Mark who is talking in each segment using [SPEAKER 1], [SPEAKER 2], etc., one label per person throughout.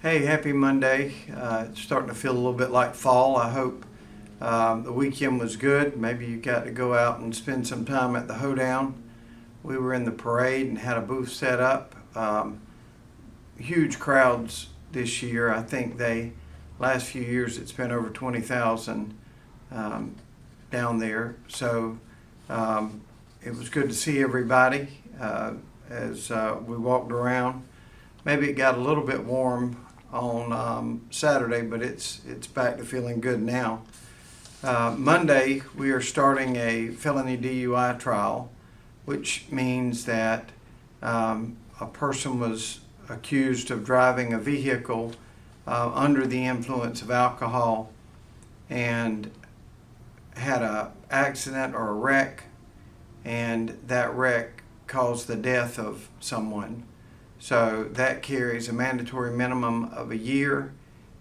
[SPEAKER 1] Hey, happy Monday. It's starting to feel a little bit like fall. I hope the weekend was good. Maybe you got to go out and spend some time at the hoedown. We were in the parade and had a booth set up. Huge crowds this year. I think last few years it's been over 20,000 down there. So it was good to see everybody as we walked around. Maybe it got a little bit warm on Saturday, but it's back to feeling good now. Monday, we are starting a felony DUI trial, which means that a person was accused of driving a vehicle under the influence of alcohol and had an accident or a wreck, and that wreck caused the death of someone. So that carries a mandatory minimum of a year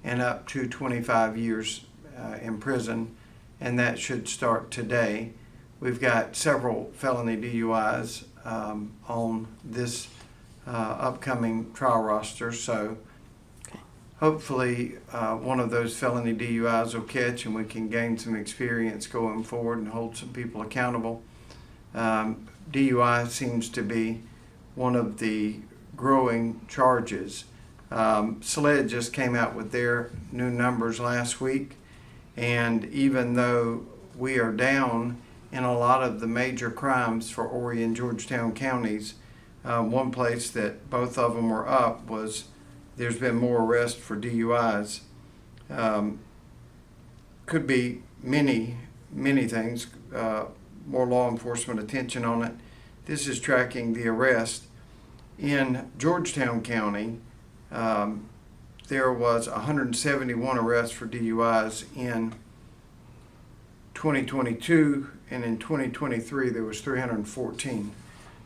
[SPEAKER 1] and up to 25 years in prison, and that should start today. We've got several felony DUIs on this upcoming trial roster, so hopefully one of those felony DUIs will catch and we can gain some experience going forward and hold some people accountable. DUI seems to be one of the growing charges. SLED just came out with their new numbers last week, and even though we are down in a lot of the major crimes for Horry and Georgetown counties, one place that both of them were up was there's been more arrests for DUIs. Could be many things, more law enforcement attention on it. This is tracking the arrest. In Georgetown County, there was 171 arrests for DUIs in 2022, and in 2023 there was 314.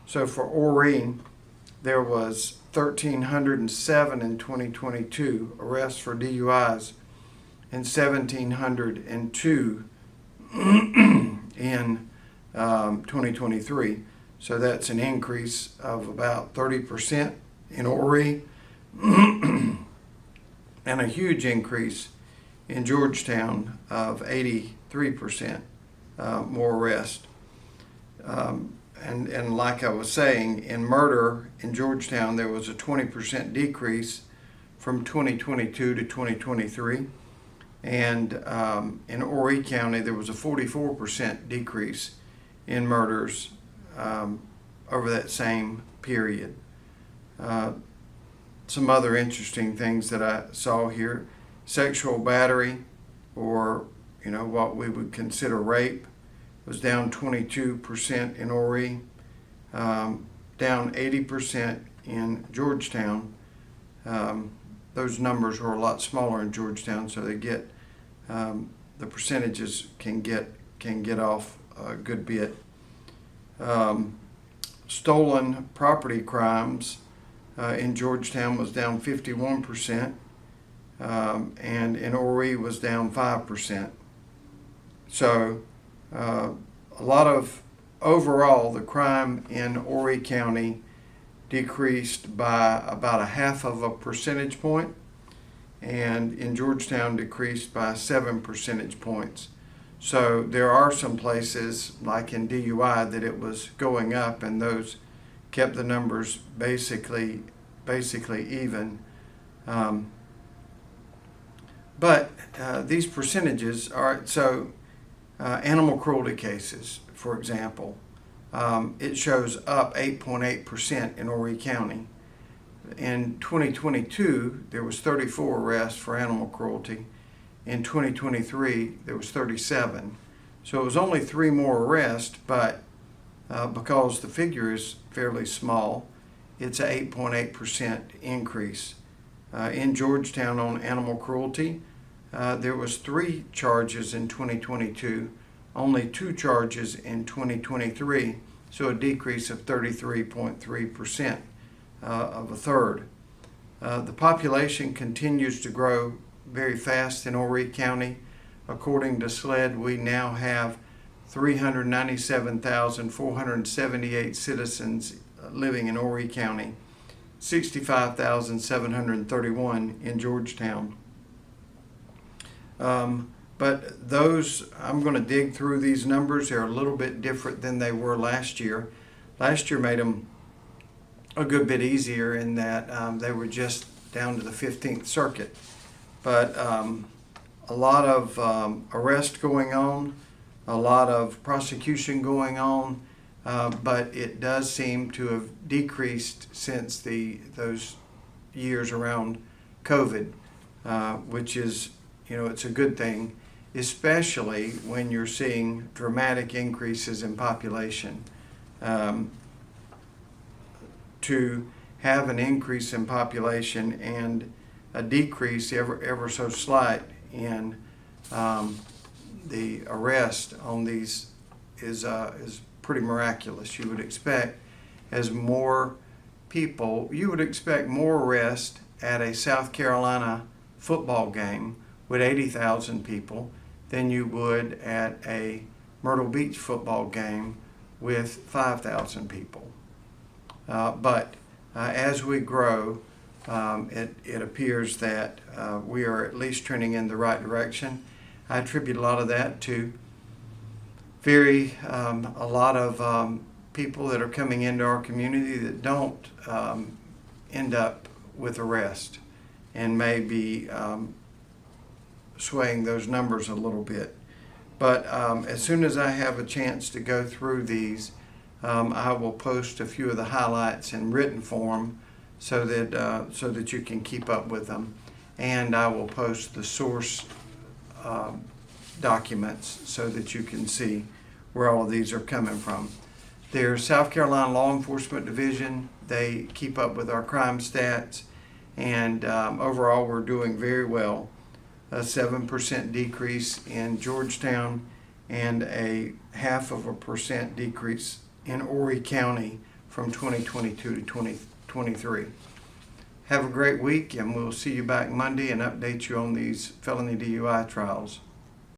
[SPEAKER 1] So for Horry, there was 1,307 in 2022 arrests for DUIs and 1,702 in 2023. So that's an increase of about 30% in Horry and a huge increase in Georgetown of 83% more arrests. And like I was saying, in murder in Georgetown, there was a 20% decrease from 2022 to 2023. And in Horry County, there was a 44% decrease in murders over that same period. Some other interesting things that I saw here: sexual battery, or what we would consider rape, was down 22% in Horry, down 80% in Georgetown. Those numbers were a lot smaller in Georgetown, so they get the percentages can get off a good bit. Stolen property crimes in Georgetown was down 51%, and in Horry was down 5%. So a lot of, overall, the crime in Horry County decreased by about 0.5 percentage point, and in Georgetown decreased by 7 percentage points. So there are some places, like in DUI, that it was going up, and those kept the numbers basically even. But these percentages are, so animal cruelty cases, for example, it shows up 8.8% in Horry County. In 2022, there was 34 arrests for animal cruelty. In 2023, there was 37. So it was only 3 more arrests, but because the figure is fairly small, it's an 8.8% increase. In Georgetown on animal cruelty, there was 3 charges in 2022, only 2 charges in 2023, so a decrease of 33.3%, of a third. The population continues to grow very fast in Horry County. According to SLED, we now have 397,478 citizens living in Horry County, 65,731 in Georgetown. But those, I'm going to dig through these numbers. They're a little bit different than they were last year. Last year made them a good bit easier in that they were just down to the 15th Circuit. But a lot of arrest going on, a lot of prosecution going on, but it does seem to have decreased since those years around COVID, which is, it's a good thing, especially when you're seeing dramatic increases in population. To have an increase in population and a decrease ever so slight in the arrest on these is pretty miraculous. You would expect more arrest at a South Carolina football game with 80,000 people than you would at a Myrtle Beach football game with 5,000 people. But as we grow, it appears that we are at least trending in the right direction. I attribute a lot of that to a lot of people that are coming into our community that don't end up with arrest and may be swaying those numbers a little bit. But as soon as I have a chance to go through these, I will post a few of the highlights in written form so that you can keep up with them, and I will post the source documents so that you can see where all of these are coming from. There's South Carolina Law Enforcement Division. They keep up with our crime stats, and overall we're doing very well. A 7% decrease in Georgetown and a 0.5% decrease in Horry County from 2022 to 2023. Have a great week, and we'll see you back Monday and update you on these felony DUI trials.